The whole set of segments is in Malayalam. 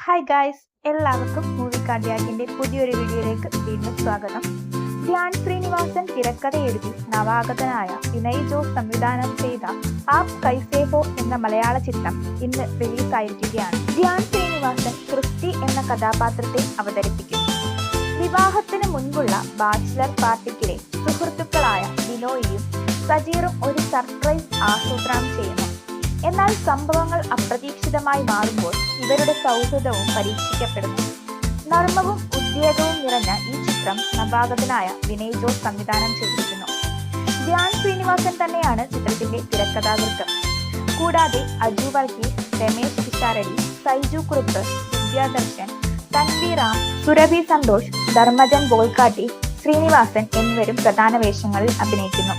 ഹായ് ഗായ്സ്, എല്ലാവർക്കും മൂവി കാർഡിയാക്കിന്റെ പുതിയൊരു വീഡിയോയിലേക്ക് വീണ്ടും സ്വാഗതം. ധ്യാൻ ശ്രീനിവാസൻ തിരക്കഥ എഴുതി നവാഗതനായ വിനയ് ജോസ് സംവിധാനം ചെയ്ത ആപ് കൈസേ ഹോ എന്ന മലയാള ചിത്രം ഇന്ന് റിലീസായിരിക്കുകയാണ്. ധ്യാൻ ശ്രീനിവാസൻ ക്രിസ്റ്റി എന്ന കഥാപാത്രത്തെ അവതരിപ്പിക്കുന്നു. വിവാഹത്തിന് മുൻപുള്ള ബാച്ചിലർ പാർട്ടിക്കിടെ സുഹൃത്തുക്കളായ ബിനോയിയും സജീറും ഒരു സർപ്രൈസ് ആസൂത്രണം ചെയ്യുന്നു. എന്നാൽ സംഭവങ്ങൾ അപ്രതീക്ഷിതമായി മാറുമ്പോൾ ഇവരുടെ സൗഹൃദവും പരീക്ഷിക്കപ്പെടുന്നു. നർമ്മവും ഉദ്വേഗവും നിറഞ്ഞ ഈ ചിത്രം നവാഗതനായ വിനയ് ജോസ് സംവിധാനം ചെയ്തിരിക്കുന്നു. ധ്യാൻ ശ്രീനിവാസൻ തന്നെയാണ് ചിത്രത്തിന്റെ തിരക്കഥാകൃത്ത്. കൂടാതെ അജു വർഗീസ്, രമേശ് പിഷാരടി, സൈജു കുറുപ്പ്, വിദ്യാദർശൻ, തൻവി റാം, സുരഭി സന്തോഷ്, ധർമ്മജൻ ബോൾക്കാട്ടി, ശ്രീനിവാസൻ എന്നിവരും പ്രധാന വേഷങ്ങളിൽ അഭിനയിക്കുന്നു.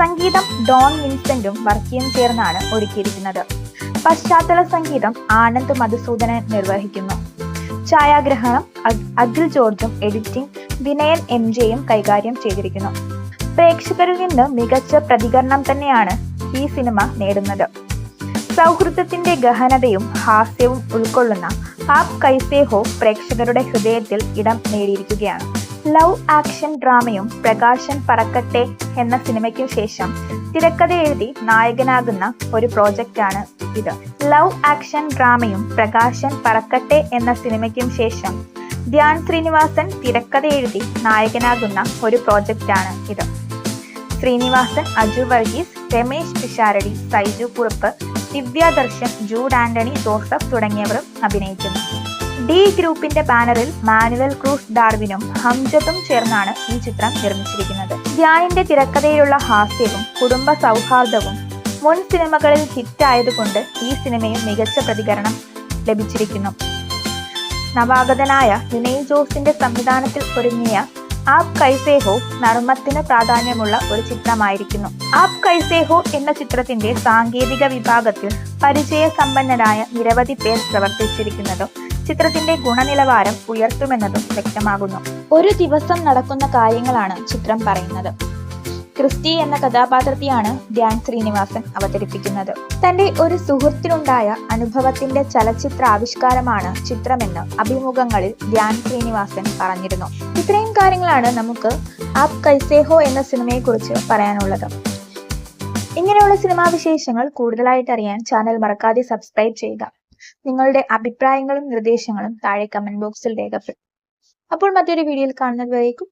സംഗീതം ഡോൺ വിൻസെന്റും വർക്കിയും ചേർന്നാണ് ഒരുക്കിയിരിക്കുന്നത്. പശ്ചാത്തല സംഗീതം ആനന്ദ് മധുസൂദനൻ നിർവഹിക്കുന്നു. ഛായാഗ്രഹണം അഖിൽ ജോർജും എഡിറ്റിംഗ് വിനയൻ MJയും കൈകാര്യം ചെയ്തിരിക്കുന്നു. പ്രേക്ഷകരിൽ നിന്ന് മികച്ച പ്രതികരണം തന്നെയാണ് ഈ സിനിമ നേടുന്നത്. സൗഹൃദത്തിന്റെ ഗഹനതയും ഹാസ്യവും ഉൾക്കൊള്ളുന്ന ആപ് കൈസേ ഹോ പ്രേക്ഷകരുടെ ഹൃദയത്തിൽ ഇടം നേടിയിരിക്കുകയാണ്. ലവ് ആക്ഷൻ ഡ്രാമയും പ്രകാശൻ പറക്കട്ടെ എന്ന സിനിമയ്ക്കു ശേഷം തിരക്കഥ എഴുതി നായകനാകുന്ന ഒരു പ്രോജക്റ്റാണ് ഇത്. ലവ് ആക്ഷൻ ഡ്രാമയും പ്രകാശൻ പറക്കട്ടെ എന്ന സിനിമയ്ക്കും ശേഷം ധ്യാൻ ശ്രീനിവാസൻ തിരക്കഥ എഴുതി നായകനാകുന്ന ഒരു പ്രോജക്റ്റാണ് ഇത്. ശ്രീനിവാസൻ, അജു വർഗീസ്, രമേശ് പിഷാരടി, സൈജു കുറുപ്പ്, ദിവ്യദർശൻ, ജൂഡ് ആന്റണി ജോസഫ് തുടങ്ങിയവരും അഭിനയിക്കുന്നു. ഡി ഗ്രൂപ്പിന്റെ ബാനറിൽ മാനുവൽ ക്രൂസ് ഡാർവിനും ഹംജത്തും ചേർന്നാണ് ഈ ചിത്രം നിർമ്മിച്ചിരിക്കുന്നത്. ധ്യാനിന്റെ തിരക്കഥയിലുള്ള ഹാസ്യവും കുടുംബ സൗഹാർദ്ദവും മുൻ സിനിമകളിൽ ഹിറ്റായതുകൊണ്ട് ഈ സിനിമയും മികച്ച പ്രതികരണം ലഭിച്ചിരിക്കുന്നു. നവാഗതനായ വിനയ് ജോസിന്റെ സംവിധാനത്തിൽ ഒരുങ്ങിയ ആപ് കൈസേ ഹോ നർമ്മത്തിന് പ്രാധാന്യമുള്ള ഒരു ചിത്രമായിരിക്കുന്നു. ആപ് കൈസേ ഹോ എന്ന ചിത്രത്തിന്റെ സാങ്കേതിക വിഭാഗത്തിൽ പരിചയസമ്പന്നരായ നിരവധി പേർ പ്രവർത്തിച്ചിരിക്കുന്നതും ചിത്രത്തിന്റെ ഗുണനിലവാരം ഉയർത്തുമെന്നതും വ്യക്തമാകുന്നു. ഒരു ദിവസം നടക്കുന്ന കാര്യങ്ങളാണ് ചിത്രം പറയുന്നത്. ക്രിസ്റ്റി എന്ന കഥാപാത്രത്തെയാണ് ധ്യാൻ ശ്രീനിവാസൻ അവതരിപ്പിക്കുന്നത്. തന്റെ ഒരു സുഹൃത്തിനുണ്ടായ അനുഭവത്തിന്റെ ചലച്ചിത്ര ആവിഷ്കാരമാണ് ചിത്രമെന്ന് അഭിമുഖങ്ങളിൽ ധ്യാൻ ശ്രീനിവാസൻ പറഞ്ഞിരുന്നു. ഇത്രയും കാര്യങ്ങളാണ് നമുക്ക് ആപ് കൈസേ ഹോ എന്ന സിനിമയെ കുറിച്ച് പറയാനുള്ളത്. ഇങ്ങനെയുള്ള സിനിമാ വിശേഷങ്ങൾ കൂടുതലായിട്ട് അറിയാൻ ചാനൽ മറക്കാതെ സബ്സ്ക്രൈബ് ചെയ്യുക. നിങ്ങളുടെ അഭിപ്രായങ്ങളും നിർദ്ദേശങ്ങളും താഴെ കമന്റ് ബോക്സിൽ രേഖപ്പെടുത്തും. അപ്പോൾ മറ്റൊരു വീഡിയോയിൽ കാണുന്നത് വരേക്കും